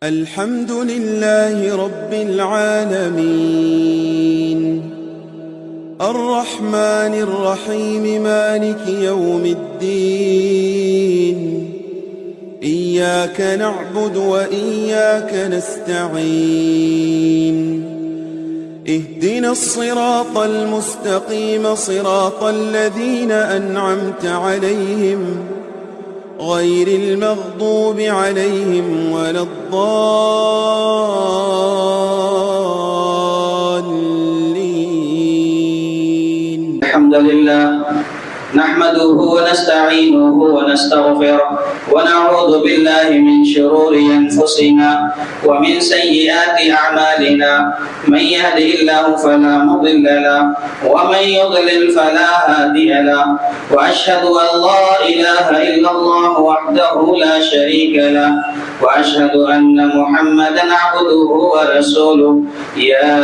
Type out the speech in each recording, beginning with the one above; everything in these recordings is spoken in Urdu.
الحمد لله رب العالمين الرحمن الرحيم مالك يوم الدين إياك نعبد وإياك نستعين اهدنا الصراط المستقيم صراط الذين أنعمت عليهم غير المغضوب عليهم ولا الضالين. الحمد لله نحمده ونستعينه ونستغفره ونعوذ بالله من شرور أنفسنا ومن سيئات أعمالنا، من يهده الله فلا مضل له ومن يضلل فلا هادي له، وأشهد أن لا إله إلا الله وحده لا شريك له، وأشهد أن محمدا عبده ورسوله. يا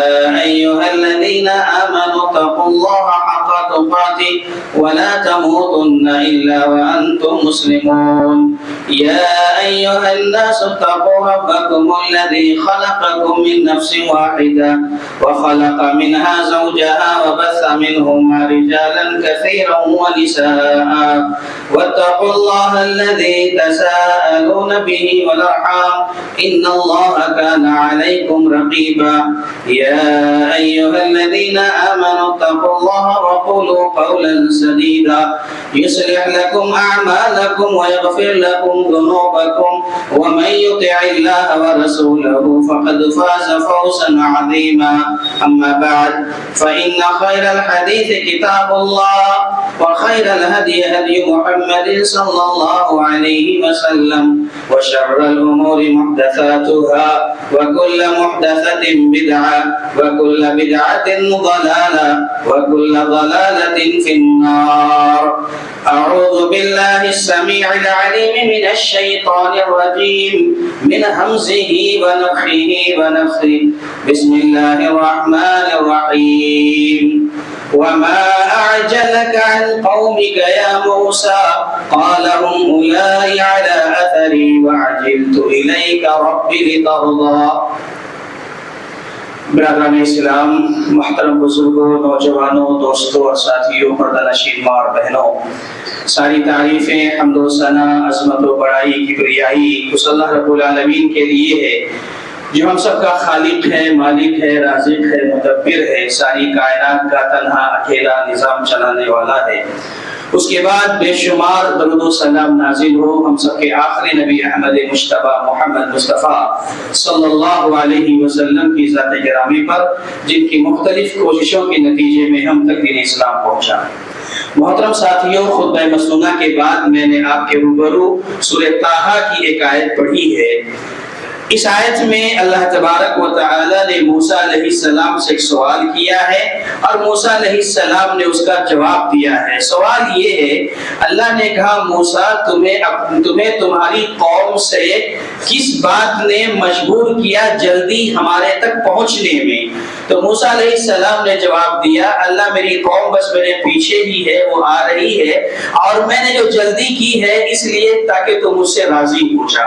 أيها الذين آمنوا اتقوا الله حق تقاته ولا تموتن إلا وأنتم مسلمون. يا أيها الناس اتقوا ربكم الذي خلقكم من نفس واحدة وخلق منها زوجها وبث منهما رجالا كثيرا ونساء، واتقوا الله الذي تساءلون به والأرحام إن الله كان عليكم رقيبا. يا أيها الذين آمنوا اتقوا الله وقولوا قولا سديدا يصلح لكم أعمالكم ويغفر لكم ذنوبكم، ومن يطع الله ورسوله فقد فاز فوزا عظيما. أما بعد، فإن خير الحديث كتاب الله، وخير الهدي هدي محمد صلى الله عليه وسلم، وشر الأمور محدثاتها، وكل محدثة بدعة، وكل بدعة ضلالة، وكل ضلالة في النار. أعوذ بالله السميع العليم من الشيطان الرجيم من همزه ونفخه ونفثه. بسم الله الرحمن الرحيم. وما أعجلك عن قومك يا موسى قال هم أولئك على أثري وعجلت إليك رب لترضى. برادران اسلام، محترم بزرگوں، نوجوانوں، دوستوں اور ساتھیوں، پردہ نشین ماں اور بہنوں، ساری تعریفیں، حمد و ثنا، عظمت و بڑائی، کبریائی اس اللہ رب العالمین کے لیے ہے جو ہم سب کا خالق ہے، مالک ہے، رازق ہے، مدبر ہے، ساری کائنات کا تنہا اکیلا نظام چلانے والا ہے۔ اس کے بعد بے شمار درود و سلام نازل ہو ہم سب کے آخری نبی احمد مجتبی محمد مصطفیٰ صلی اللہ علیہ وسلم کی ذات گرامی پر، جن کی مختلف کوششوں کے نتیجے میں ہم تک دین اسلام پہنچا۔ محترم ساتھیوں، خطبہ مسنونہ کے بعد میں نے آپ کے روبرو سورہ طٰہٰ کی ایک آیت پڑھی ہے۔ اس آیت میں اللہ تبارک و تعالی نے موسیٰ علیہ السلام سے ایک سوال کیا ہے اور موسیٰ علیہ السلام نے اس کا جواب دیا ہے۔ سوال یہ ہے، اللہ نے کہا موسیٰ تمہیں تمہاری قوم سے کس بات نے مجبور کیا جلدی ہمارے تک پہنچنے میں؟ تو موسیٰ علیہ السلام نے جواب دیا، اللہ میری قوم بس میرے پیچھے ہی ہے، وہ آ رہی ہے، اور میں نے جو جلدی کی ہے اس لیے تاکہ تم مجھ سے راضی ہو جا۔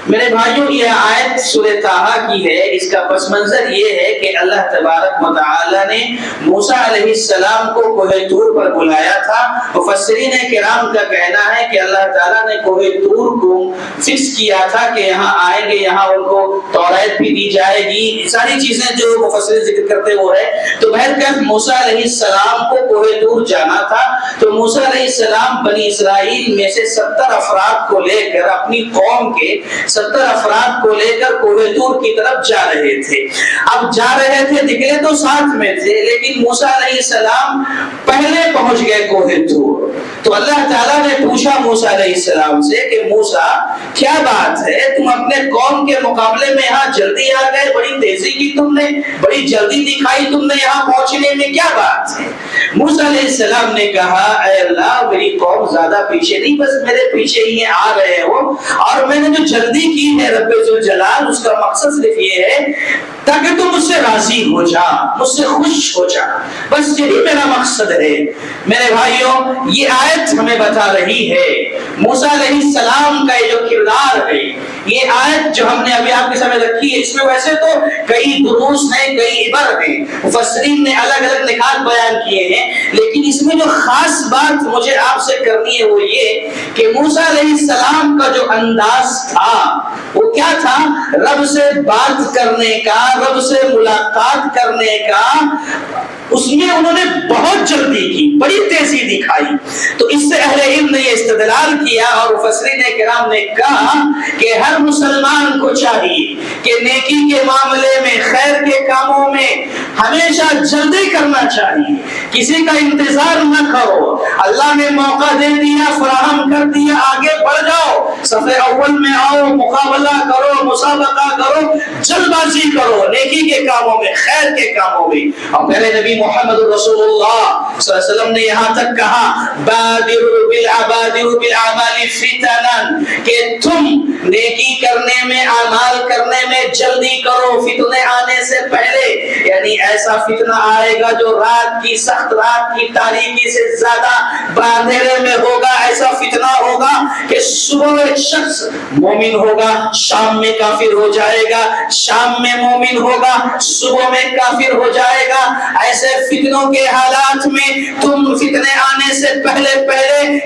میرے بھائیوں، یہ آیت سورہ طٰہٰ کی ہے۔ اس کا پس منظر یہ ہے کہ اللہ تبارک و تعالی نے موسیٰ علیہ السلام کو کوہ طور پر بلایا تھا۔ مفسرین کرام کا کہنا ہے کہ اللہ تعالیٰ نے کوہ طور کو فکس کیا تھا کہ یہاں آئیں گے، یہاں ان کو توریت بھی دی جائے گی، ساری چیزیں جو مفسرین ذکر کرتے وہ ہے۔ تو بہرکیف موسیٰ علیہ السلام کو کوہ طور جانا تھا، تو موسیٰ علیہ السلام بنی اسرائیل میں سے 70 افراد کو لے کر، اپنی قوم کے 70 افراد کو لے کر کوہ طور کی طرف جا رہے تھے۔ اب جا رہے تھے، نکلے تو ساتھ میں تھے، لیکن موسیٰ علیہ السلام پہلے پہنچ گئے کوہ طور۔ تو اللہ تعالیٰ نے پوچھا موسیٰ علیہ السلام سے کہ موسیٰ کیا بات ہے، تم اپنے قوم کے مقابلے میں یہاں جلدی آ گئے، بڑی تیزی کی تم نے، بڑی جلدی دکھائی تم نے یہاں پہنچنے میں، کیا بات ہے؟ موسیٰ علیہ السلام نے کہا، اے اللہ میری قوم زیادہ پیچھے نہیں، بس میرے پیچھے ہی آ رہے ہو، اور میں نے جو جلدی کی ہے رب ذوالجلال، اس کا مقصد صرف یہ ہے تاکہ تو مجھ سے راضی ہو جا، مجھ سے خوش ہو جا، بس یہی میرا مقصد ہے۔ میرے بھائیوں، یہ آیت ہمیں بتا رہی ہے موسیٰ علیہ السلام کا یہ جو کردار ہے، یہ آیت جو ہم نے ابھی آپ کے سامنے رکھی ہے، اس میں ویسے تو کئی دروس ہیں، کئی عبر ہیں، مفسرین نے الگ الگ نکات بیان کیے ہیں، لیکن اس میں جو خاص بات مجھے آپ سے کرنی ہے وہ یہ کہ موسیٰ علیہ السلام کا جو انداز تھا وہ کیا تھا؟ رب سے بات کرنے کا، رب سے ملاقات کرنے کا، اس میں انہوں نے بہت جلدی کی، بڑی تیزی دکھائی۔ تو اس سے اہل علم نے یہ استدلال کیا اور مفسرین کرام نے کہا کہ ہر مسلمان کو چاہیے کہ نیکی کے معاملے میں، خیر کے کاموں میں ہمیشہ جلدی کرنا چاہیے، کسی کا انتظار نہ کرو۔ اللہ نے موقع دے دیا، فراہم کر دیا، آگے بڑھ جاؤ، صف اول میں آؤ، مقابلہ کرو، مسابقہ کرو، جلد بازی کرو نیکی کے کاموں میں، خیر کے کاموں میں۔ اور پہلے نبی محمد رسول اللہ صلی اللہ علیہ وسلم نے یہاں تک کہا بادروا بالاعمال فتنا، کہ تم نیکی کرنے میں، اعمال کرنے میں جلدی کرو فتنے آنے سے پہلے۔ یعنی ایسا فتنہ آئے گا جو رات کی، سخت رات کی تاریکی سے زیادہ اندھیرے میں ہوگا، ایسا فتنہ ہوگا کہ صبح ایک شخص مومن ہوگا، شام میں کافر ہو جائے گا، شام میں مومن ہوگا، صبح میں کافر ہو جائے گا۔ ایسے فتنوں کے حالات میں تم فتنے آنے سے پہلے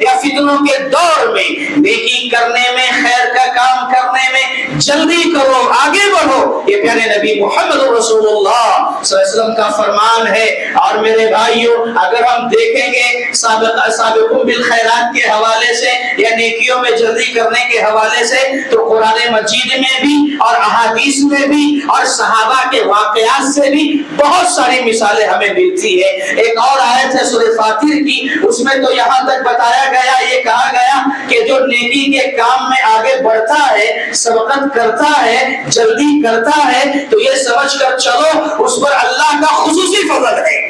یا فتنوں کے دور میں نیکی کرنے میں، خیر کا کام کرنے میں جلدی کرو، آگے بڑھو۔ یہ پیارے نبی محمد رسول اللہ صلی اللہ علیہ وسلم کا فرمان ہے۔ اور میرے بھائیوں، اگر ہم دیکھیں گے سابقون بالخیرات کے حوالے سے یا نیکیوں میں جلدی کرنے کے حوالے سے، تو قرآن مجید میں بھی اور احادیث میں بھی اور صحابہ کے واقعات سے بھی بہت ساری مثالیں ہمیں ملتی ہے۔ ایک اور آیت ہے سورہ فاطر کی، اس میں تو یہاں تک بتایا گیا، یہ کہا گیا کہ جو نیکی کے کام میں آگے بڑھتا ہے، سبقت کرتا ہے، جلدی کرتا ہے، تو یہ سمجھ کر چلو اس پر اللہ کا خصوصی فضل ہے۔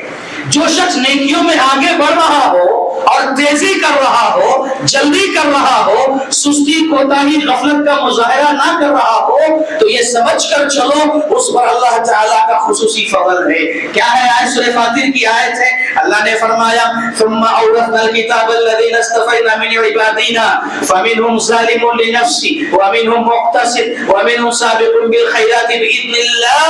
جو شخص نیکیوں میں آگے بڑھ رہا ہو اور تیزی کر رہا ہو، جلدی کر رہا ہو، سستی، کوتاہی، غفلت کا مظاہرہ نہ کر رہا ہو، تو یہ سمجھ کر چلو اس پر اللہ تعالیٰ کا خصوصی فضل ہے۔ کیا ہے آیت؟ سورہ فاطر کی آیت ہے۔ اللہ نے فرمایا ثم اورثنا الكتاب الذين اصطفينا من عبادنا فمنهم ظالم لنفسه ومنهم مقتصد ومنهم سابق بالخيرات باذن الله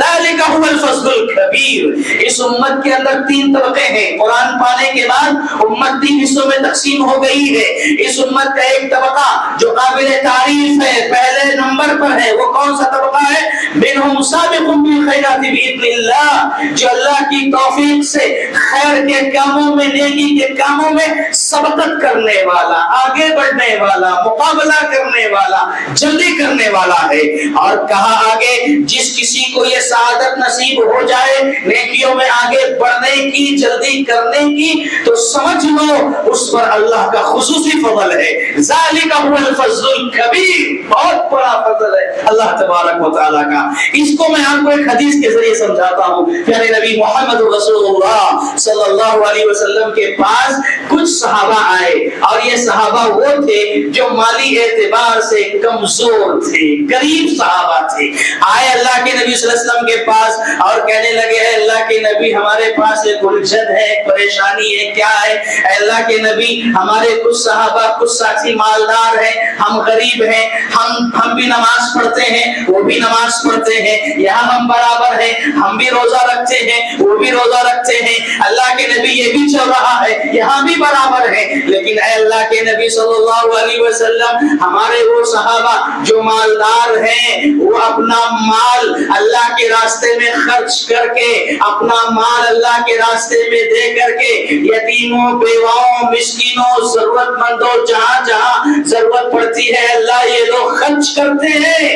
ذلك هو الفضل الكبير۔ اس امت کے اندر تین طبقے ہیں۔ قرآن پانے کے بعد امت تین حصوں میں تقسیم ہو گئی ہے۔ اس امت کا ایک طبقہ جو قابل تعریف ہے، پہلے نمبر پر ہے، وہ کون سا طبقہ ہے؟ منهم سابق بالخيرات باذن الله، جو اللہ کی توفیق سے خیر کے کاموں میں، نیکی کے کاموں میں سبقت کرنے والا، آگے بڑھنے والا، مقابلہ کرنے والا، جلدی کرنے والا ہے۔ اور کہا آگے جس کسی کو یہ سعادت نصیب ہو جائے نیکیوں میں آگے بڑھنے کی، جلدی کرنے کی، تو سمجھ لو اس پر اللہ کا خصوصی فضل ہے۔ ذالک هو الفضل الکبیر، بہت بڑا فضل ہے اللہ تبارک و تعالیٰ کا۔ اس کو میں آپ کو ایک حدیث کے ذریعے سمجھاتا ہوں۔ پیارے نبی محمد رسول اللہ صلی اللہ علیہ وسلم کے پاس کچھ صحابہ آئے، اور یہ صحابہ وہ تھے جو مالی اعتبار سے کمزور تھے، غریب صحابہ تھے۔ آئے اللہ کے نبی صلی اللہ علیہ وسلم کے پاس اور کہنے لگے اے اللہ کے نبی، ہمارے پاس ایک الجھن ہے، ایک پریشانی ہے۔ کیا ہے؟ اے اللہ کے نبی، ہمارے کچھ صحابہ، کچھ ساتھی مالدار ہیں، ہم غریب ہیں، ہم بھی نماز پڑھتے ہیں، وہ بھی نماز پڑھتے ہیں، یہاں ہم برابر ہیں، ہم بھی روزہ رکھتے ہیں، وہ بھی روزہ رکھتے ہیں، اللہ کے نبی یہ بھی چل رہا ہے، یہاں بھی برابر ہے، لیکن اے اللہ کے نبی صلی اللہ علیہ وسلم، ہمارے وہ صحابہ جو مالدار ہیں، وہ اپنا مال اللہ کے راستے میں خرچ کر کے، اپنا مال اللہ کے راستے میں دے کر کے یتیموں، بیواؤں، مسکینوں، ضرورت مندوں، جہاں جہاں ضرورت پڑتی ہے اللہ یہ لوگ خرچ کرتے ہیں،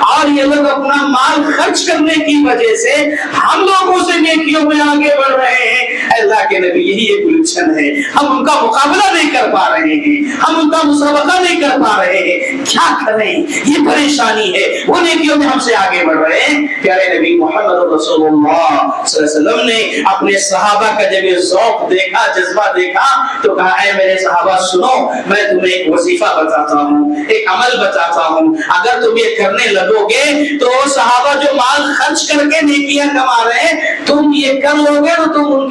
اور یہ لوگ اپنا مال خرچ کرنے کی وجہ سے ہم لوگوں سے نیکیوں میں آگے بڑھ رہے ہیں۔ اللہ کے نبی یہی ایک الجھن ہے، ہم ان کا مقابلہ نہیں کر پا رہے ہیں، ہم ان کا مسابقہ نہیں کر پا رہے ہیں، کیا کریں؟ یہ پریشانی ہے، وہ نیکیوں میں ہم سے آگے بڑھ رہے ہیں۔ پیارے نبی محمد رسول اللہ صلی اللہ علیہ وسلم نے اپنے صحابہ کا جب یہ ذوق دیکھا، جذبہ دیکھا، تو کہا اے میرے صحابہ سنو، میں تمہیں ایک وظیفہ بتاتا ہوں، ایک عمل بتاتا ہوں، اگر تم یہ کرنے لگو گے تو صحابہ جو مال خرچ کر کے نیکیاں کما رہے ہیں، تم یہ کر لو گے تو تم ان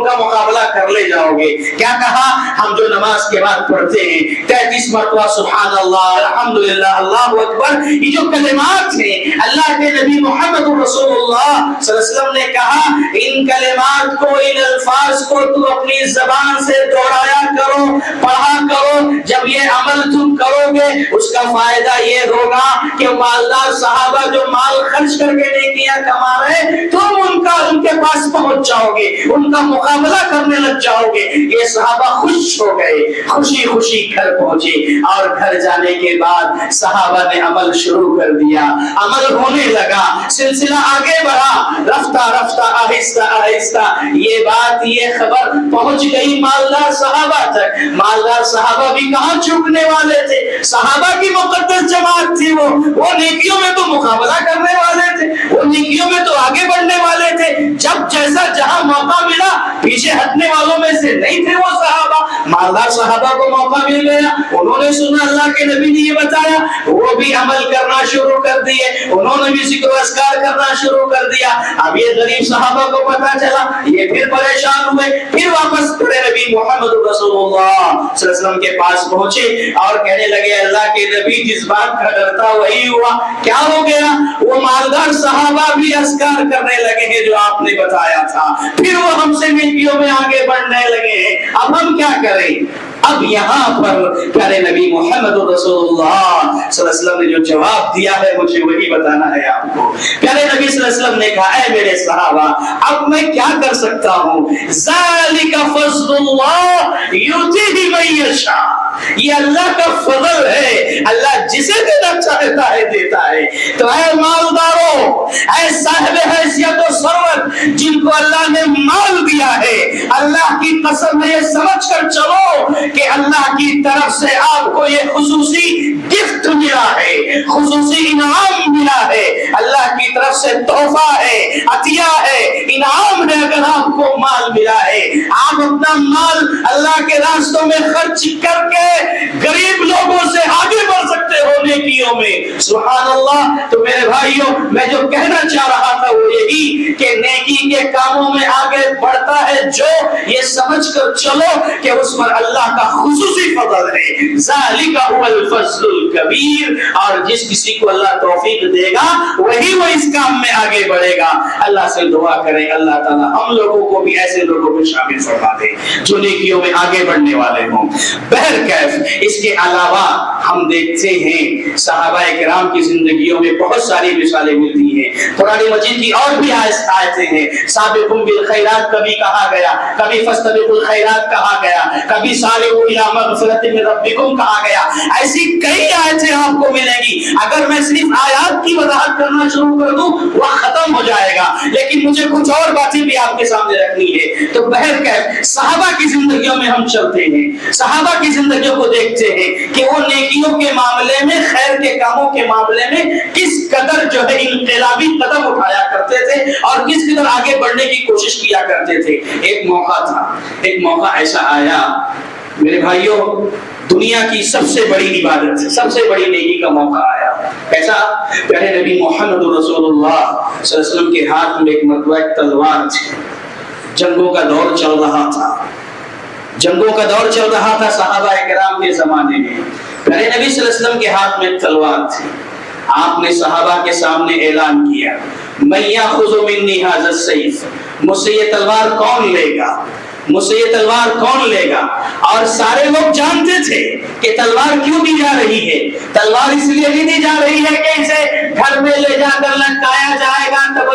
کا مقابلہ کر لے جاؤ گے۔ کیا کہا؟ ہم جو نماز کے بعد پڑھتے ہیں 33 مرتبہ سبحان اللہ، الحمدللہ، اللہ اکبر، یہ جو کلمات ہیں، اللہ کے نبی محمد رسول اللہ صلی اللہ علیہ وسلم نے کہا ان کلمات کو، ان الفاظ کو تم اپنی زبان سے دوہرایا کرو، پڑھا کرو۔ جب یہ عمل تم کرو گے اس کا فائدہ یہ ہوگا کہ مالدار صحابہ جو مال خرچ کر کے نیکیاں کما رہے، تم ان کے پاس پہنچ جاؤ گے، ان کا مقابلہ کرنے لگ جاؤ گے۔ یہ صحابہ خوش ہو گئے، خوشی خوشی گھر پہنچے، اور گھر جانے کے بعد صحابہ نے عمل شروع کر دیا، عمل ہونے لگا، سلسلہ آگے بڑھا، رفتہ رفتہ، آہستہ آہستہ یہ بات، یہ خبر پہنچ گئی مالدار صحابہ تک۔ مالدار صحابہ بھی کہاں چوکنے والے تھے، صحابہ کی مقدس جماعت تھی، وہ نیکیوں میں تو مقابلہ کرنے والے تھے، وہ نیکیوں میں تو آگے بڑھنے والے تھے۔ جب جیسا جہاں موقع ملا پیچھے ہٹنے والوں میں سے نہیں تھے وہ صحابہ۔ مالدار صحابہ کو موقع مل گیا، انہوں نے سنا اللہ کے نبی نے یہ بتایا، وہ بھی عمل کرنا شروع کر دیے، انہوں نے بھی ذکر و اذکار کرنا شروع کر دیا۔ اب یہ غریب صحابہ کو پتا چلا، یہ پھر پریشان ہوئے، پھر واپس پڑے نبی محمد رسول اللہ صلی اللہ علیہ وسلم کے پاس پہنچے اور کہنے لگے اللہ کے نبی جس بات کا ڈرتا وہی ہوا، کیا ہو گیا؟ وہ مالدار صحابہ بھی اذکار کرنے لگے ہیں جو آپ نے بتایا تھا، پھر وہ ہم سے نیکیوں میں آگے بڑھنے لگے ہیں، اب ہم کیا کریں؟ اب یہاں پر پیارے نبی محمد رسول اللہ صلی اللہ علیہ وسلم نے جو جواب دیا ہے مجھے وہی بتانا ہے آپ کو۔ پیارے نبی صلی اللہ علیہ وسلم نے کہا اے میرے صحابہ اب میں کیا کر سکتا ہوں؟ ذالک فضل اللہ یؤتیہ من یشاء، یہ اللہ کا فضل ہے، اللہ جسے دینا چاہتا ہے دیتا ہے۔ تو اے مالداروں، اے صاحب حیثیت و ثروت جن کو اللہ نے مال دیا ہے، اللہ کی قسم ہے یہ سمجھ کر چلو کہ اللہ کی طرف سے آپ کو یہ خصوصی گفٹ ملا ہے، خصوصی انعام ملا ہے، اللہ کی طرف سے تحفہ ہے، عطیہ ہے، انعام ہے۔ اگر آپ کو مال ملا ہے، آپ اپنا مال اللہ کے راستوں میں خرچ کر کے غریب لوگوں سے آگے بڑھ سکتے ہو نیکیوں میں، سبحان اللہ۔ تو میرے بھائیوں، میں جو کہنا چاہ رہا تھا وہ یہی کہ نیکی کے کاموں میں آگے بڑھتا ہے جو، یہ سمجھ کر چلو کہ اس پر اللہ کا خصوصی فضل ہے، ذالک هو الفضل الکبیر، اور جس کسی کو اللہ توفیق دے گا وہی وہ اس کام میں آگے بڑھے گا۔ اللہ سے دعا کریں اللہ تعالی ہم لوگوں کو بھی ایسے لوگوں میں شامل فرما دے جو نیکیوں میں آگے بڑھنے والے ہوں۔ بہرکیف اس کے علاوہ ہم دیکھتے ہیں صحابہ کرام کی زندگیوں میں بہت ساری مثالیں ملتی ہیں، قرآن مجید کی اور بھی آیتیں ہیں، سابقوا بالخیرات کبھی کہا گیا، کبھی فاستبقوا الخیرات کہا گیا، کبھی سارعوا الی مغفرۃ من ربکم کہا گیا۔ ایسی کئی آیتیں آپ کو ملیں گی، اگر میں صرف آیات کی وضاحت کرنا شروع کر دوں وہ ختم ہو جائے گا، لیکن مجھے کچھ اور باتیں بھی آپ کے سامنے رکھنی ہے۔ تو بہرکیف صحابہ کی زندگیوں میں ہم چلتے ہیں، صحابہ کی زندگیوں کو دیکھتے ہیں کہ وہ نیکیوں کے معاملے میں، خیر کے کاموں کے معاملے میں کس قدر جو ہے انقلابی قدم اٹھایا کرتے تھے اور کس قدر آگے بڑھنے کی کوشش کیا کرتے تھے۔ ایک موقع ایسا آیا میرے بھائیوں، دنیا کی سب سے بڑی عبادت، سب سے بڑی نیکی کا موقع آیا۔ ایسا پیارے نبی محمد رسول اللہ صلی اللہ علیہ وسلم کے ہاتھ میں ایک مرتبہ ایک تلوار تھی، جنگوں کا دور چل رہا تھا، جنگوں کا دور چل رہا تھا صحابہ کرام کے زمانے میں۔ پیارے نبی صلی اللہ علیہ وسلم کے ہاتھ میں تلوار تھی، آپ نے صحابہ کے سامنے اعلان کیا من یاخذ منی ھذا السیف، مجھ سے یہ تلوار کون لے گا، مجھ سے یہ تلوار کون لے گا؟ اور سارے لوگ جانتے تھے کہ تلوار کیوں دی جا رہی ہے، تلوار اس لیے نہیں دی جا رہی ہے کہ اسے گھر میں لے جا کر لٹکایا جائے گا،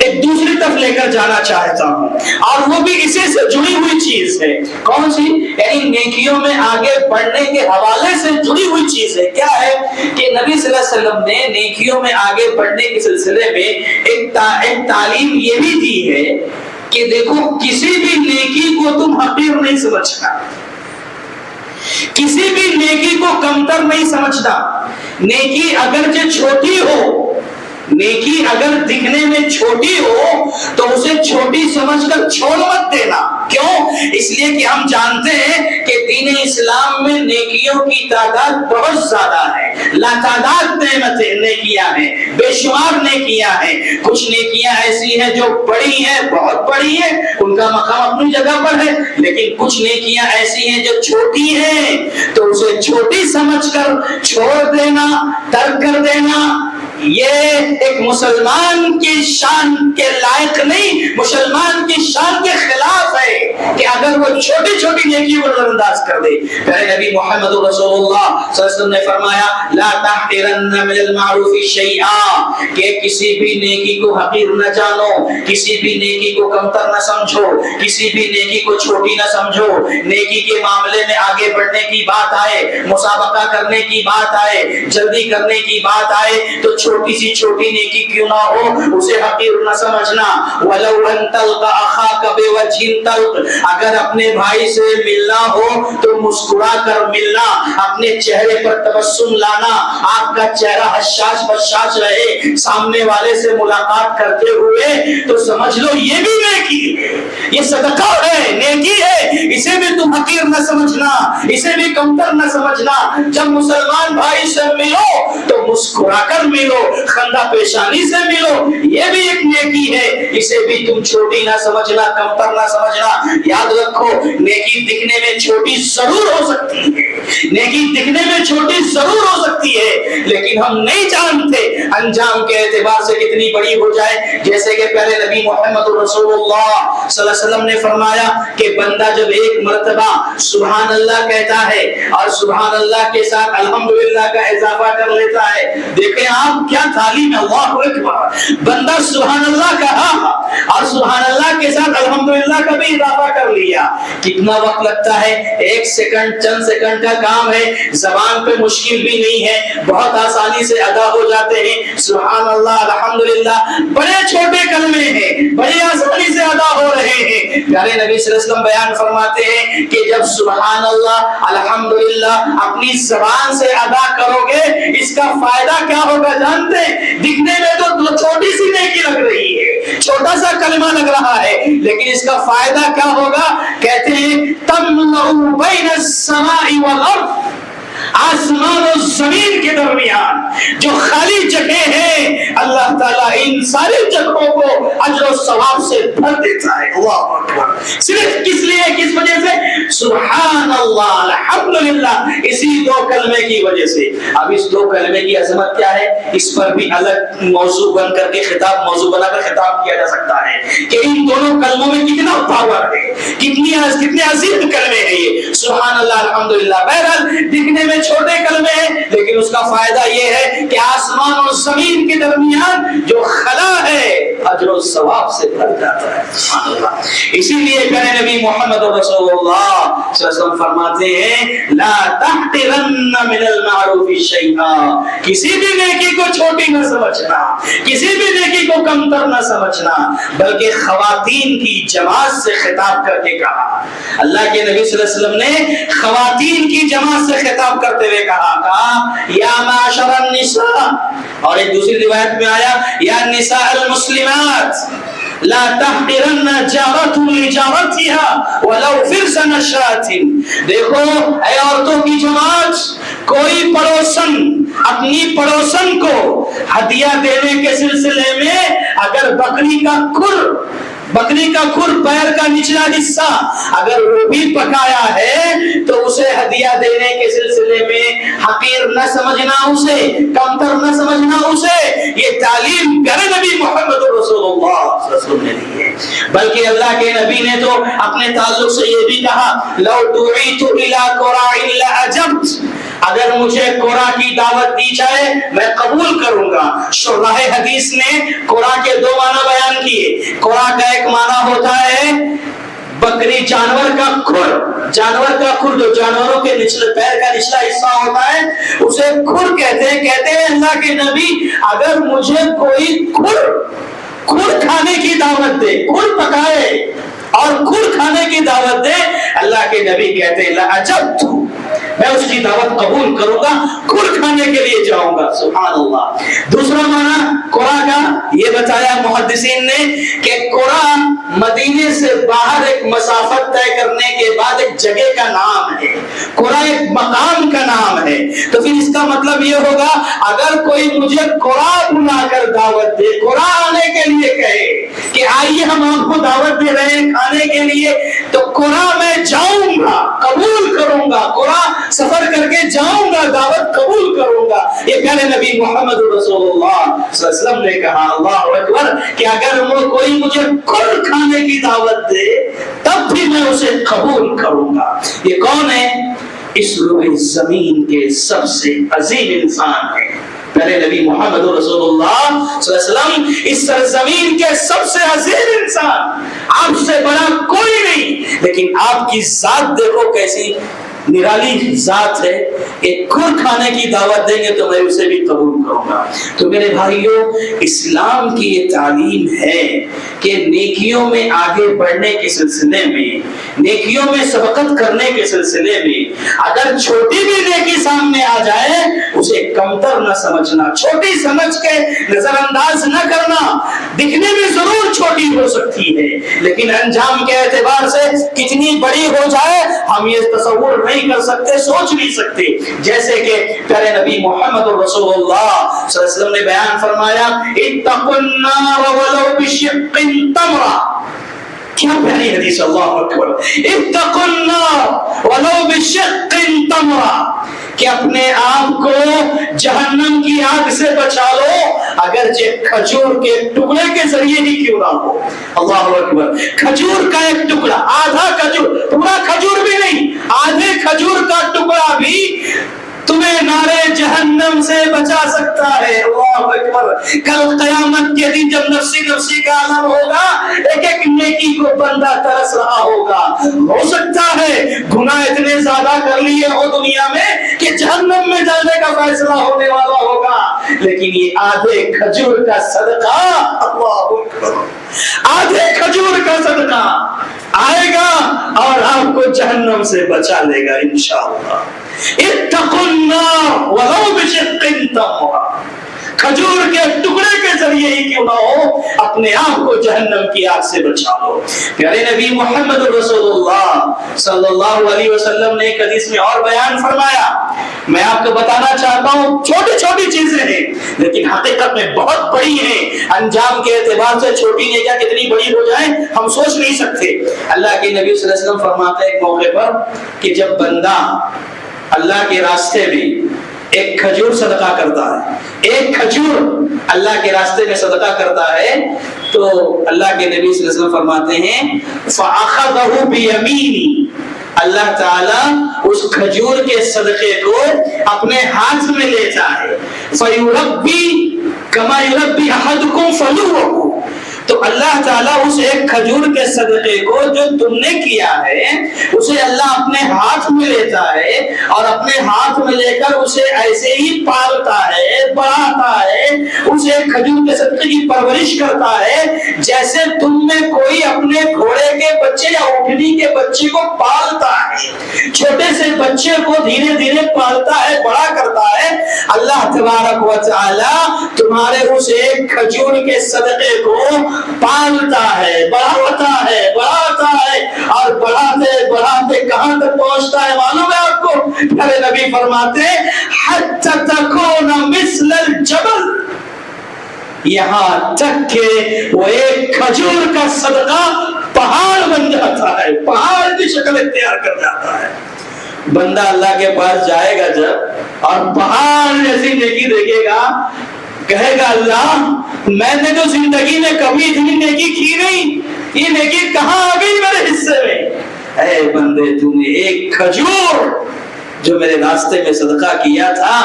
ایک دوسری طرف لے کر جانا چاہتا ہوں، اور وہ بھی اسی سے جڑی ہوئی چیز ہے۔ کون سی؟ یعنی نیکیوں میں آگے بڑھنے کے حوالے سے جڑی ہوئی چیز ہے۔ کیا ہے کہ نبی صلی اللہ علیہ وسلم نے نیکیوں میں آگے بڑھنے کے سلسلے میں ایک تعلیم یہ بھی دی ہے کہ دیکھو کسی بھی نیکی کو تم حقیر نہیں سمجھنا، کسی بھی نیکی کو کمتر نہیں سمجھنا۔ نیکی اگرچہ چھوٹی ہو، نیکی اگر دکھنے میں چھوٹی ہو تو اسے چھوٹی سمجھ کر چھوڑ مت دینا۔ کیوں؟ اس لیے کہ ہم جانتے ہیں کہ دین اسلام میں نیکیوں کی تعداد بہت زیادہ ہے، لاتعداد نعمتیں نیکیاں ہیں، بے شمار نیکیاں ہیں۔ کچھ نیکیاں ایسی ہیں جو بڑی ہیں، بہت بڑی ہیں، ان کا مقام اپنی جگہ پر ہے، لیکن کچھ نیکیاں ایسی ہیں جو چھوٹی ہیں، تو اسے چھوٹی سمجھ کر چھوڑ دینا، ترک کر دینا، یہ ایک مسلمان کی شان کے لائق نہیں، مسلمان کی شان کے خلاف ہے کہ اگر وہ چھوٹی چھوٹی نیکی کو نظر انداز کر دے۔ پیارے نبی محمد رسول اللہ صلی اللہ علیہ وسلم نے فرمایا لا تحقرن من المعروف شیئا، کہ کسی بھی نیکی کو حقیر نہ جانو، کسی بھی نیکی کو کمتر نہ سمجھو، کسی بھی نیکی کو چھوٹی نہ سمجھو۔ نیکی کے معاملے میں آگے بڑھنے کی بات آئے، مسابقہ کرنے کی بات آئے، جلدی کرنے کی بات آئے تو چھوٹی سی چھوٹی نیکی کیوں نہ ہو اسے حقیر نہ سمجھنا۔ وَلَوْ أَن تَلْقَ أَخَاكَ بِوَجْهٍ طَلْقٍ، اگر اپنے بھائی سے ملنا ہو تو مسکرا کر ملنا، اپنے چہرے پر تبسم لانا، آپ کا چہرہ حشاش بشاش رہے سامنے والے سے ملاقات کرتے ہوئے، تو سمجھ لو یہ بھی نیکی ہے، یہ صدقہ ہے، نیکی ہے، اسے بھی تم حقیر نہ سمجھنا، اسے بھی کمتر نہ سمجھنا۔ جب مسلمان بھائی سے ملو تو مسکرا کر ملو، خندہ پیشانی سے ملو، یہ بھی ایک نیکی ہے، اسے بھی تم چھوٹی نہ سمجھنا، کمتر نہ سمجھنا۔ یاد رکھو نیکی دکھنے میں چھوٹی ضرور ہو سکتی ہے، نیکی دکھنے میں چھوٹی ضرور ہو سکتی ہے، لیکن ہم نہیں جانتے انجام کے اعتبار سے کتنی بڑی ہو جائے۔ جیسے کہ پہلے نبی محمد رسول اللہ صلی اللہ علیہ وسلم نے فرمایا کہ بندہ جب ایک مرتبہ سبحان اللہ کہتا ہے اور سبحان اللہ کے ساتھ الحمدللہ کا اضافہ کر لیتا ہے، دیکھیں آپ کیا تعلیم ہے، اللہ اکبر، بندہ سبحان اللہ کہا اور سبحان اللہ کے ساتھ الحمدللہ کا بھی اضافہ کر لیا، کتنا وقت لگتا ہے؟ ایک سیکنڈ، چند سیکنڈ کا کام ہے، زبان پہ مشکل بھی نہیں ہے، بہت آسانی سے ادا ہو جاتے ہیں۔ سبحان اللہ، الحمدللہ بڑے چھوٹے کلمے ہیں، بڑی آسانی سے ادا ہو رہے ہیں۔ پیارے نبی صلی اللہ علیہ وسلم بیان فرماتے ہیں کہ جب سبحان اللہ الحمدللہ اپنی زبان سے ادا کرو گے اس کا فائدہ کیا ہوگا جانتے ہیں؟ دکھنے میں تو چھوٹی سی نیکی لگ رہی ہے، چھوٹا سا کلمہ لگ رہا ہے، لیکن اس کا فائدہ کیا ہوگا؟ کہتے ہیں تملأ بین السماء والارض، آسمان و زمین کے درمیان جو خالی جگہ ہے اللہ تعالیٰ ان ساری جگہوں کو اجر و ثواب سے بھر دیتا ہے۔ اللہ اکبر، صرف کس لیے، کس وجہ سے؟ سبحان اللہ الحمدللہ، اسی دو کلمے کی وجہ سے۔ اب اس دو کلمے کی عظمت کیا ہے، اس پر بھی الگ موضوع بن کر کے موضوع بنا کر خطاب کیا جا سکتا ہے کہ ان دونوں کلموں میں کتنا پاور ہے، کتنے عظیم کلمے ہیں یہ سبحان اللہ الحمدللہ۔ بہرحال دکھنے میں چھوٹے کلمے ہیں، لیکن اس کا فائدہ یہ ہے کہ آسمان اور زمین کے درمیان جو خلا ہے اجر و ثواب سے بھر جاتا ہے۔ سبحان اللہ۔ اسی لیے پیارے نبی محمد رسول اللہ صلی اللہ علیہ وسلم فرماتے ہیں لا تحقرن من المعروف شیئا، کسی بھی نیکی کو چھوٹی نہ سمجھنا، کسی بھی نیکی کو کمتر نہ سمجھنا، بلکہ خواتین کی جماعت سے خطاب کر کے کہا۔ اللہ کے نبی صلی اللہ علیہ وسلم نے خواتین کی جماعت سے خطاب کرتے ہوئے کہا یا معاشر النساء، اور ایک دوسری روایت میں آیا یا نساء المسلمات لا تحقرن جارۃ لجارتها ولو فرس نشاۃ۔ دیکھو اے عورتوں کی جماعت، کوئی پڑوسن اپنی پڑوسن کو ہدیہ دینے کے سلسلے میں اگر بکری کا کھر پیر کا نچلا حصہ اگر وہ بھی پکایا ہے تو اسے ہدیہ دینے کے سلسلے میں حقیر نہ سمجھنا، اسے کمتر نہ سمجھنا اسے۔ یہ تعلیم پیارے نبی محمد رسول اللہ صلی اللہ علیہ وسلم نے دی ہے، بلکہ اللہ کے نبی نے تو اپنے تعلق سے یہ بھی کہا لو دعیت الی قراء لاجبت، اگر مجھے قرآن کی دعوت دی جائے میں قبول کروں گا۔ شراح حدیث نے قرآن کے دو معنی بیان کیے۔ قرآن کا ایک معنی ہوتا ہے بکری، جانور کا کھر، جانور کا کھر جو جانوروں کے نچلے پیر کا نچلا حصہ ہوتا ہے اسے کھر کہتے ہیں۔ کہتے ہیں اللہ کے نبی اگر مجھے کوئی کھر کھانے کی دعوت دے، کھر پکائے اور کھر کھانے کی دعوت دے، اللہ کے نبی کہتے ہیں لَعَجَبْتُ، میں اس کی دعوت قبول کروں گا، کھر کھانے کے لیے جاؤں گا۔ سبحان اللہ۔ دوسرا معنی قرآن کا یہ بتایا محدثین نے کہ قرآن مدینے سے باہر ایک مسافت طے کرنے کے بعد ایک جگہ کا نام ہے، قرآن ایک مقام کا نام ہے۔ تو پھر اس کا مطلب یہ ہوگا اگر کوئی مجھے قرآن بلا کر دعوت دے، قرآن آنے کے لیے کہے کہ آئیے ہم آپ کو دعوت دے رہے ہیں کھانے کے لیے، تو قرآن میں جاؤں گا، قبول کروں گا، قرآن سفر کر کے جاؤں گا، دعوت قبول کروں گا۔ یہ پیارے نبی محمد رسول اللہ صلی اللہ علیہ وسلم نے کہا، اللہ اکبر، کہ اگر وہ کوئی مجھے کھر کھانے کی دعوت دے تب بھی میں اسے قبول کروں گا۔ یہ کون ہے؟ اس روئے زمین کے سب سے عظیم انسان ہے پیارے نبی محمد رسول اللہ صلی اللہ علیہ وسلم، اس سرزمین کے سب سے عظیم انسان، آپ سے بڑا کوئی نہیں، لیکن آپ کی ذات دیکھو کیسی نرالی ذات ہے۔ ایک کھر کھانے کی دعوت دیں گے تو میں اسے بھی قبول کروں گا۔ تو میرے بھائیوں، اسلام کی یہ تعلیم ہے کہ نیکیوں میں آگے بڑھنے کے سلسلے میں، نیکیوں میں سبقت کرنے کے سلسلے میں اگر چھوٹی بھی نیکی سامنے آ جائے اسے کمتر نہ سمجھنا، چھوٹی سمجھ کے نظر انداز نہ کرنا۔ دکھنے میں ضرور چھوٹی ہو سکتی ہے لیکن انجام کے اعتبار سے کتنی بڑی ہو جائے ہم یہ تصور نہیں کر سکتے، سوچ نہیں سکتے۔ جیسے کہ پیارے نبی محمد رسول اللہ صلی اللہ علیہ وسلم نے بیان فرمایا، اتقوا النار ولو بشق تمرہ، کیا پیاری حدیث، اللہ اکبر، اتقوا النار ولو بشق تمرہ، کہ اپنے آپ کو جہنم کی آگ سے بچا لو اگرچہ کھجور کے ٹکڑے کے ذریعے ہی کیوں نہ ہو۔ اللہ اکبر، کھجور کا ایک ٹکڑا، آدھا کھجور، پورا کھجور بھی نہیں، آدھے کھجور کا ٹکڑا بھی تمہیں نارے جہنم سے بچا سکتا ہے۔ اللہ اکبر، کل قیامت کے دن جب نفسی نفسی کا عالم ہوگا، ایک ایک نیکی کو بندہ ترس رہا ہوگا۔ ہو سکتا ہے گناہ اتنے زیادہ کر لیے ہو دنیا میں کہ جہنم میں جانے کا فیصلہ ہونے والا ہوگا، لیکن یہ آدھے کھجور کا صدقہ، اللہ اکبر، آدھے کھجور کا صدقہ آئے گا اور آپ کو جہنم سے بچا لے گا انشاءاللہ۔ اتقوا النار ولو بشق تمرہ، کھجور کے ٹکڑے کے ذریعے ہی کیوں نہ ہو اپنے آپ کو جہنم کی آگ سے بچا لو۔ پیارے نبی محمد رسول اللہ صلی اللہ علیہ وسلم نے ایک حدیث میں اور بیان فرمایا، میں آپ کو بتانا چاہتا ہوں چھوٹی چھوٹی چیزیں ہیں لیکن حقیقت میں بہت بڑی ہیں، انجام کے اعتبار سے چھوٹی نہیں، کیا کتنی بڑی ہو جائیں ہم سوچ نہیں سکتے۔ اللہ کے نبی صلی اللہ علیہ وسلم فرماتے ہیں ایک موقع پر کہ جب بندہ اللہ کے راستے میں ایک کھجور صدقہ کرتا ہے، ایک کھجور اللہ کے راستے میں صدقہ کرتا ہے تو اللہ کے نبی صلی اللہ علیہ وسلم فرماتے ہیں فَأَخَذَهُ بِيَمِينِهِ، اللہ تعالیٰ اس کھجور کے صدقے کو اپنے ہاتھ میں لیتا ہے، فَيُرَبِّي كَمَا يُرَبِّي أَحَدُكُمْ فَلُوَّهُ، تو اللہ تعالیٰ اس ایک کھجور کے صدقے کو جو تم نے کیا ہے اسے اللہ اپنے ہاتھ میں لیتا ہے اور اپنے ہاتھ میں لے کر اسے ایسے ہی پالتا ہے، بڑھاتا ہے، اس ایک کھجور کے صدقے کی پرورش کرتا ہے جیسے تم میں کوئی اپنے گھوڑے کے بچے یا اونٹنی کے بچے کو پالتا ہے، چھوٹے سے بچے کو دھیرے دھیرے پالتا ہے، بڑا کرتا ہے۔ اللہ تبارک و تعالی تمہارے اس ایک کھجور کے صدقے کو پالتا ہے، بڑھاتا ہے، بڑھاتا ہے اور بڑھاتے بڑھاتے کہاں تک پہنچتا ہے معلوم ہے آپ کو؟ پیارے نبی فرماتے حتی تکون مثل الجبل، یہاں تک کہ وہ ایک کھجور کا صدقہ پہاڑ بن جاتا ہے، پہاڑ کی شکل اختیار کر جاتا ہے۔ بندہ اللہ کے پاس جائے گا جب اور پہاڑ جیسی نیکی دیکھے گا، کہے گا اللہ میں نے تو زندگی میں کبھی اتنی نیکی کی نہیں، یہ نیکی کہاں آ گئی میرے حصے میں؟ اے بندے تو نے ایک کھجور جو میرے راستے میں صدقہ کیا تھا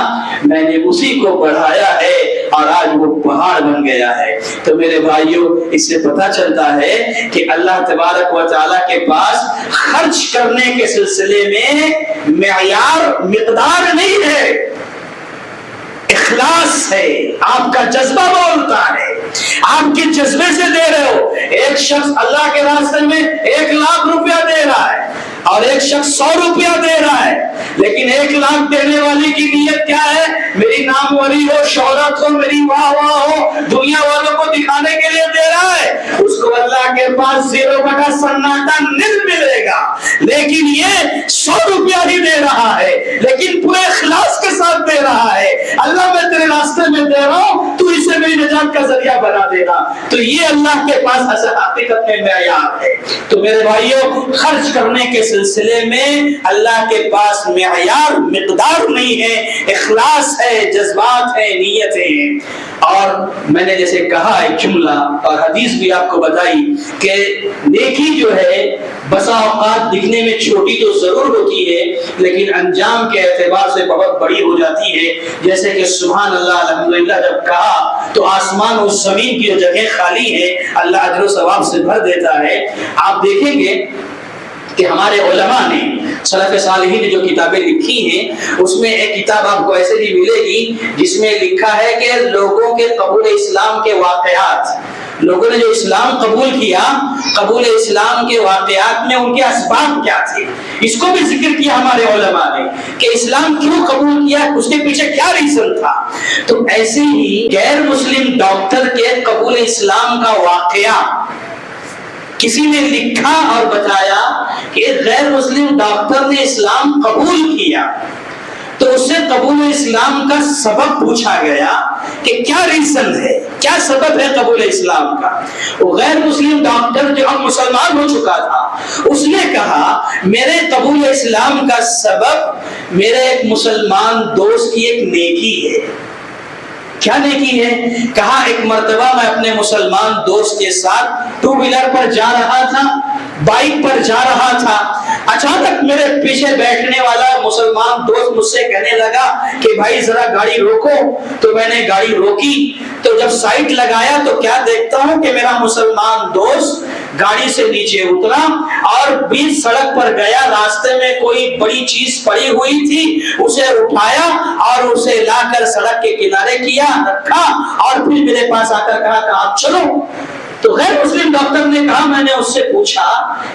میں نے اسی کو بڑھایا ہے اور آج وہ پہاڑ بن گیا ہے۔ تو میرے بھائیوں اس سے پتہ چلتا ہے کہ اللہ تبارک و تعالیٰ کے پاس خرچ کرنے کے سلسلے میں معیار مقدار نہیں ہے، اخلاص ہے، آپ کا جذبہ بولتا ہے، آپ کے جذبے سے دے رہے ہو۔ ایک شخص اللہ کے راستے میں 1,00,000 روپیہ دے رہا ہے اور ایک شخص 100 روپیہ دے رہا ہے، لیکن 1,00,000 دینے والے کی نیت کیا ہے؟ میری ناموری ہو، شہرت ہو، میری واہ واہ ہو، دنیا والوں کو دکھانے کے لیے دے رہا ہے۔ اس کو اللہ کے پاس 0/سناٹا نل ملے گا، لیکن یہ 100 روپیہ ہی دے رہا ہے لیکن پورے اخلاص کے ساتھ دے رہا ہے۔ اللہ میں تیرے راستے میں دے رہا ہوں، تو اسے میری نجات کا ذریعہ بنا دینا۔ تو یہ اللہ کے پاس حقیقت میں معیار ہے۔ تو میرے بھائیوں خرچ کرنے کے سلسلے میں اللہ کے پاس معیار مقدار نہیں ہے، اخلاص ہے، جذبات ہے، نیتیں ہیں۔ اور میں نے جیسے کہا ایک جملہ اور حدیث بھی آپ کو بتائی کہ نیکی جو ہے بسا اوقات دکھنے میں چھوٹی تو ضرور ہوتی ہے لیکن انجام کے اعتبار سے بہت بڑی ہو جاتی ہے۔ جیسے کہ سبحان اللہ الحمدللہ جب کہا تو آسمان اور زمین کی جو جگہ خالی ہے اللہ اجر و ثواب سے بھر دیتا ہے۔ آپ دیکھیں گے کہ ہمارے علماء نے سلف صالحین نے جو کتابیں لکھی ہیں اس میں ایک کتاب آپ کو ایسے بھی ملے گی جس میں لکھا ہے کہ لوگوں کے قبول اسلام کے واقعات، لوگوں نے جو اسلام قبول کیا، قبول اسلام کے واقعات میں ان کے اسباب کیا تھے، اس کو بھی ذکر کیا ہمارے علماء نے کہ اسلام کیوں قبول کیا، اس کے پیچھے کیا ریزن تھا۔ تو ایسے ہی غیر مسلم ڈاکٹر کے قبول اسلام کا واقعہ کسی نے لکھا اور بتایا کہ غیر مسلم ڈاکٹر نے اسلام قبول کیا تو اس سے قبول اسلام کا سبب پوچھا گیا کہ کیا ریزن ہے، کیا سبب ہے قبول اسلام کا۔ وہ غیر مسلم ڈاکٹر جو اب مسلمان ہو چکا تھا اس نے کہا میرے قبول اسلام کا سبب میرے ایک مسلمان دوست کی ایک نیکی ہے۔ کیا نیکی ہے؟ کہا ایک مرتبہ میں اپنے مسلمان دوست کے ساتھ 2 ویلر پر جا رہا تھا، بائک پر جا رہا تھا، اچانک میرے پیچھے بیٹھنے والا مسلمان دوست مجھ سے کہنے لگا کہ بھائی ذرا گاڑی روکو، تو میں نے گاڑی روکی تو جب سائٹ لگایا تو کیا دیکھتا ہوں کہ میرا مسلمان دوست گاڑی سے نیچے اترا اور بیچ سڑک پر گیا، راستے میں کوئی بڑی چیز پڑی ہوئی تھی اسے اٹھایا اور اسے لا کر سڑک کے کنارے کیا، رکھا اور پھر میرے پاس آ کر کہا کہ آپ چلو۔ تو غیر مسلم ڈاکٹر نے کہا میں نے اس سے پوچھا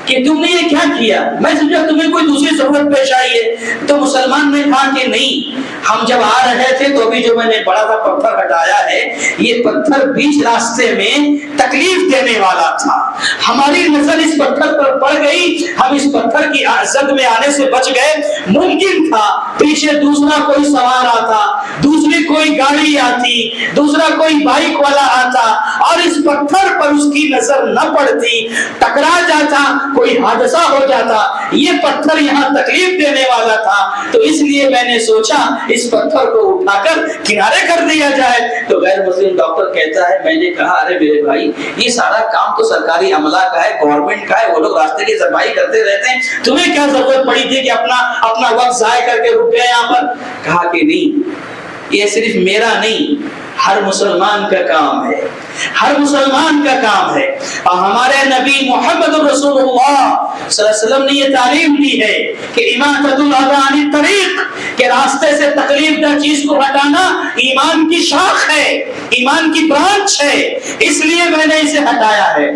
کہ تم نے یہ کیا کیا، میں سمجھا تمہیں کوئی دوسری ضرورت پیش آئی ہے۔ تو مسلمان نے کہا کہ نہیں، ہم جب آ رہے تھے تو ابھی جو میں نے بڑا سا پتھر ہٹایا ہے یہ پتھر بیچ راستے میں تکلیف دینے والا تھا، ہماری نظر اس پتھر پر پڑ گئی، ہم اس پتھر کی زد میں آنے سے بچ گئے۔ ممکن تھا پیچھے دوسرا کوئی سوار آتا، دوسری کوئی گاڑی آتی، دوسرا کوئی بائک والا آتا اور اس پتھر پر اس کی نظر نہ پڑتی، ٹکرا جاتا، کوئی حادثہ ہو جاتا، یہ پتھر یہاں تکلیف دینے والا تھا تو اس لیے میں نے سوچا اس پتھر کو اٹھا کر کنارے کر دیا جائے۔ تو غیر مسلم ڈاکٹر کہتا ہے میں نے کہا ارے میرے بھائی یہ سارا کام تو سرکاری عملہ کا ہے، گورنمنٹ کا ہے، وہ لوگ راستے کی صفائی کرتے رہتے ہیں، تمہیں کیا ضرورت پڑی تھی کہ اپنا وقت ضائع کر کے رک گئے یہاں پر۔ کہا کہ نہیں، یہ صرف میرا نہیں، ہر مسلمان کا کام ہے، ہر مسلمان کا کام ہے۔ اور ہمارے نبی محمد رسول اللہ صلی اللہ علیہ وسلم نے یہ تعلیم دی ہے کہ اماطۃ الاذى عن الطریق، کہ راستے سے تکلیف دہ چیز کو ہٹانا ایمان کی شاخ ہے، ایمان کی برانچ ہے، اس لیے میں نے اسے ہٹایا ہے۔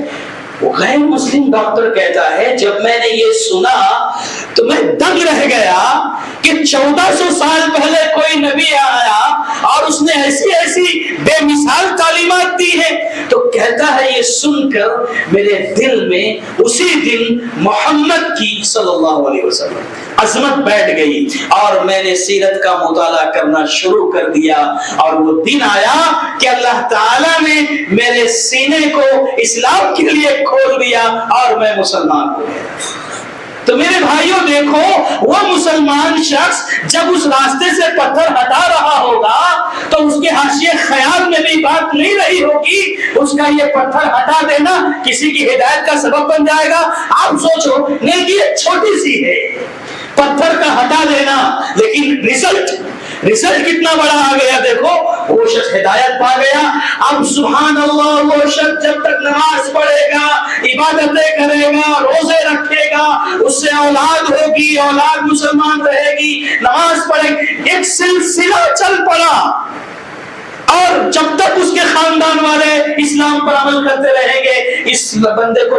وہ غیر مسلم ڈاکٹر کہتا ہے جب میں نے یہ سنا تو میں دنگ رہ گیا کہ 1400 سال پہلے کوئی نبی آیا اور اس نے ایسی بے مثال تعلیمات دی ہے۔ تو کہتا ہے یہ سن کر میرے دل میں اسی دن محمد کی صلی اللہ علیہ وسلم عظمت بیٹھ گئی اور میں نے سیرت کا مطالعہ کرنا شروع کر دیا اور وہ دن آیا کہ اللہ تعالیٰ نے میرے سینے کو اسلام کے لیے کھول دیا اور میں مسلمان ہو گیا۔ تو میرے بھائیوں دیکھو وہ مسلمان شخص جب اس راستے سے پتھر ہٹا رہا ہوگا تو اس کے حاشیے خیال میں بھی بات نہیں رہی ہوگی اس کا یہ پتھر ہٹا دینا کسی کی ہدایت کا سبب بن جائے گا۔ آپ سوچو نیکی چھوٹی سی ہے، پتھر کا ہٹا دینا، لیکن رزلٹ کتنا بڑا آ گیا دیکھو، وہ شخص ہدایت پا گیا. اب سبحان اللہ، وہ شخص جب تک نماز پڑھے گا، عبادتیں کرے گا، روزے رکھے گا، اس سے اولاد ہوگی، اولاد مسلمان رہے گی، نماز پڑھے گی، ایک سلسلہ چل پڑا. اور جب تک اس کے خاندان والے اسلام پر عمل کرتے رہیں گے، اس بندے کو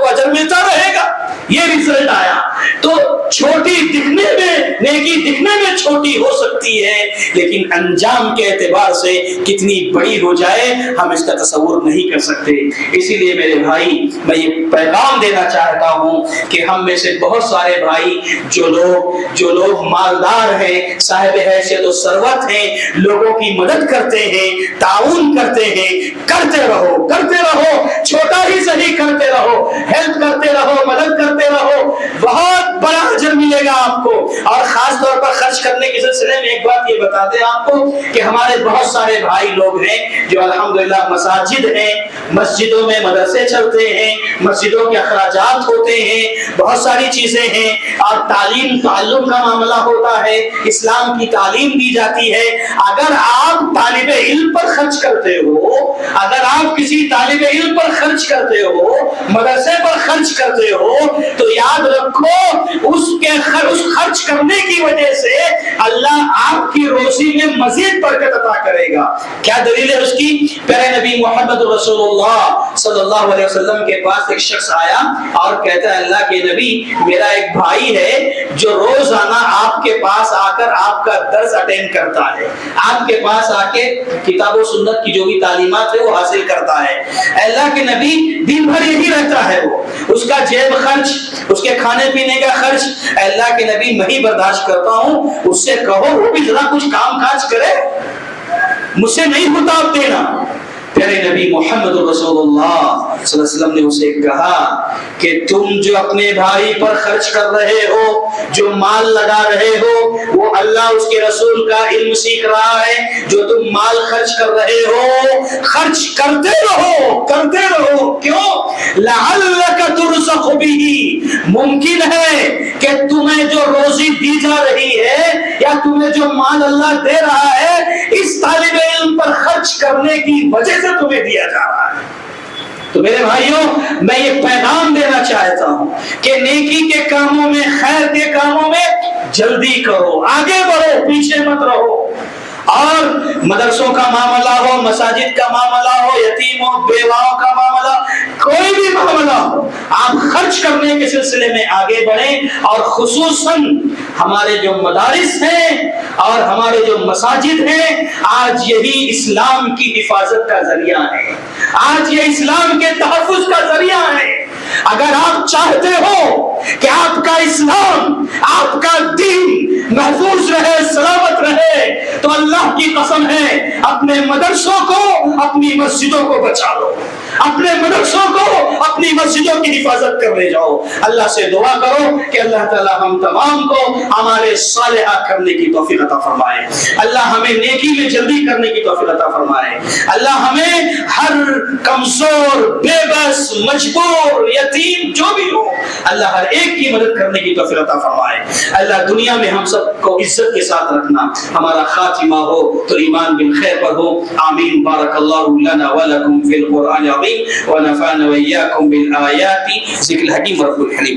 اجر ملتا رہے گا. یہ رزلٹ آیا. تو چھوٹی دکھنے میں، نیکی دکھنے میں چھوٹی ہو سکتی ہے، لیکن انجام کے اعتبار سے کتنی بڑی ہو جائے ہم اس کا تصور نہیں کر سکتے. اسی لیے میرے بھائی، میں یہ پیغام دینا چاہتا ہوں کہ ہم میں سے بہت سارے بھائی جو لوگ مالدار ہیں، صاحب حیثیت و ثروت ہیں، لوگوں کی مدد کرتے ہیں، تعاون کرتے ہیں، کرتے رہو، چھوٹا ہی صحیح کرتے رہو، ہیلپ کرتے رہو، مدد کرتے رہو، بہت بڑا اجر ملے گا آپ کو. اور خاص طور پر خرچ کرنے کے سلسلے میں ایک بات یہ بتا دیں آپ کو کہ ہمارے بہت سارے بھائی لوگ ہیں جو الحمدللہ مساجد ہیں، مسجدوں میں مدرسے چلتے ہیں، مسجدوں کے اخراجات ہوتے ہیں، بہت ساری چیزیں ہیں، اور تعلم کا معاملہ ہوتا ہے، اسلام کی تعلیم دی جاتی ہے. اگر آپ طالب علم پر خرچ کرتے ہو، اگر آپ کسی طالب علم پر خرچ کرتے ہو، مدرسے پر خرچ کرتے ہو، تو یاد رکھو اس خرچ کرنے کی وجہ سے اللہ آپ کی روزی میں مزید برکت عطا کرے گا. کیا دلیل ہے اس کی؟ پیارے نبی محمد رسول اللہ صلی اللہ علیہ وسلم کے پاس ایک شخص آیا اور کہتا ہے، اللہ کے نبی، میرا ایک بھائی ہے جو روزانہ آپ کے پاس آ کر آپ کا درس اٹینڈ کرتا ہے، آپ کے پاس آ کے کتاب و سنت کی جو بھی تعلیمات ہے وہ حاصل کرتا ہے. اللہ کے نبی، دن بھر یہی رہتا ہے، وہ اس کا جیب خرچ، اس کے کھانے پینے کا خرچ اللہ کے نبی میں ہی برداشت کرتا ہوں، اس سے کہو وہ بھی ذرا کچھ کام کاج کرے، مجھ سے نہیں ہوتا اب دینا. پیارے نبی محمد رسول اللہ صلی اللہ علیہ وسلم نے اسے کہا کہ تم جو اپنے بھائی پر خرچ کر رہے ہو، جو مال لگا رہے ہو، وہ اللہ اس کے رسول کا علم سیکھ رہا ہے. جو تم مال خرچ کر رہے ہو، خرچ کرتے رہو. کیوں؟ لعلک ترزق بہ، ممکن ہے کہ تمہیں جو روزی دی جا رہی ہے یا تمہیں جو مال اللہ دے رہا ہے، اس طالب علم پر خرچ کرنے کی وجہ سے تمہیں دیا جا رہا ہے. تو میرے بھائیوں، میں یہ پیغام دینا چاہتا ہوں کہ نیکی کے کاموں میں، خیر کے کاموں میں جلدی کرو، آگے بڑھو، پیچھے مت رہو. اور مدرسوں کا معاملہ ہو، مساجد کا معاملہ ہو، یتیموں بیواؤں کا معاملہ، کوئی بھی معاملہ ہو، آپ خرچ کرنے کے سلسلے میں آگے بڑھیں. اور خصوصاً ہمارے جو مدارس ہیں اور ہمارے جو مساجد ہیں، آج یہی اسلام کی حفاظت کا ذریعہ ہے، آج یہ اسلام کے تحفظ کا ذریعہ ہے. اگر آپ چاہتے ہو کہ آپ کا اسلام، آپ کا دین محفوظ رہے، سلامت رہے، تو اللہ کی قسم ہے، اپنے مدرسوں کو، اپنی مسجدوں کو بچا لو، اپنے مدرسوں کو، اپنی مسجدوں کی حفاظت کر لے جاؤ. اللہ سے دعا کرو کہ اللہ تعالی ہم تمام کو اعمال صالحہ کرنے کی توفیق عطا فرمائے. اللہ ہمیں نیکی میں جلدی کرنے کی توفیق عطا فرمائے. اللہ ہمیں ہر کمزور، بے بس، مجبور، یتیم جو بھی ہو، اللہ ہر ایک کی مدد کرنے کی توفیق عطا فرمائے. اللہ دنیا میں ہم سب کو عزت کے ساتھ رکھنا، ہمارا خاتمہ ہو تو ایمان بالخیر پر ہو. آمین. بارک اللہ لنا ولکم فی القرآن العظیم ونفعنا وإياكم بالآیات ذکر الحکیم رب الحلیم.